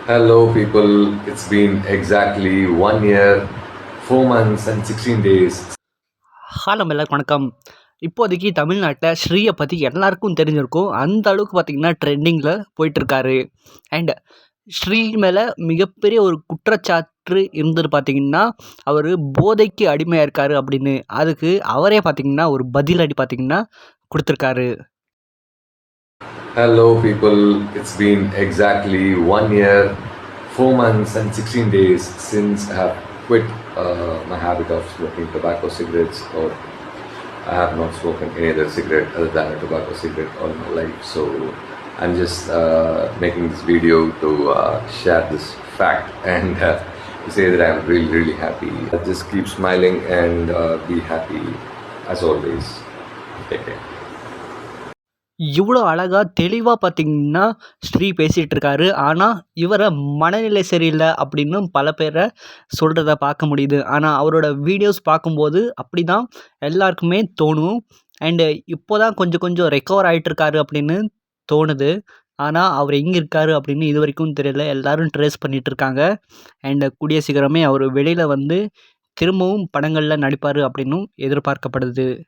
Hello, people. It's been exactly 1 year, 4 months, and 16 days. Hello எல்லாருக்கும் வணக்கம். இப்போதைக்கு தமிழ்நாட்டில் ஸ்ரீயை பற்றி எல்லாருக்கும் தெரிஞ்சிருக்கும். அந்த அளவுக்கு பார்த்தீங்கன்னா ட்ரெண்டிங்கில் போயிட்டுருக்காரு. அண்ட் ஸ்ரீ மேலே மிகப்பெரிய ஒரு குற்றச்சாட்டு இருந்தது பார்த்தீங்கன்னா, அவர் போதைக்கு அடிமையாக இருக்காரு அப்படின்னு. அதுக்கு அவரே பார்த்தீங்கன்னா ஒரு பதிலடி பார்த்தீங்கன்னா கொடுத்துருக்காரு. Hello, people. It's been exactly 1 year, 4 months, and 16 days since I have quit my habit of smoking tobacco cigarettes, or I have not spoken any other cigarette other than a tobacco cigarette all my life. So I'm just making this video to share this fact and to say that I'm really, really happy. Just keep smiling and be happy as always. Take care. இவ்வளோ அழகா தெளிவா பார்த்தீங்கன்னா, ஸ்ரீ பேசிட்டு இருக்காரு. ஆனா, இவர மனநிலை சரியில்ல அப்படின்னு பல பேர சொல்றத பார்க்க முடியுது. ஆனா, அவரோட வீடியோஸ் பார்க்கும்போது அப்படிதான் எல்லாருக்குமே தோணும். அண்ட் இப்போ தான் கொஞ்சம் கொஞ்சம் ரெக்கவர் ஆயிட்டு இருக்காரு அப்படின்னு தோணுது. ஆனா, அவர் எங்க இருக்காரு அப்படின்னு இதுவரைக்கும் தெரியல. எல்லாரும் ட்ரேஸ் பண்ணிட்டு இருக்காங்க. அண்ட் கூடிய சீக்கிரமே அவர் வெளியில வந்து திரும்பவும் படங்கள்ல நடிப்பாரு அப்படின்னும் எதிர்பார்க்கப்படுது.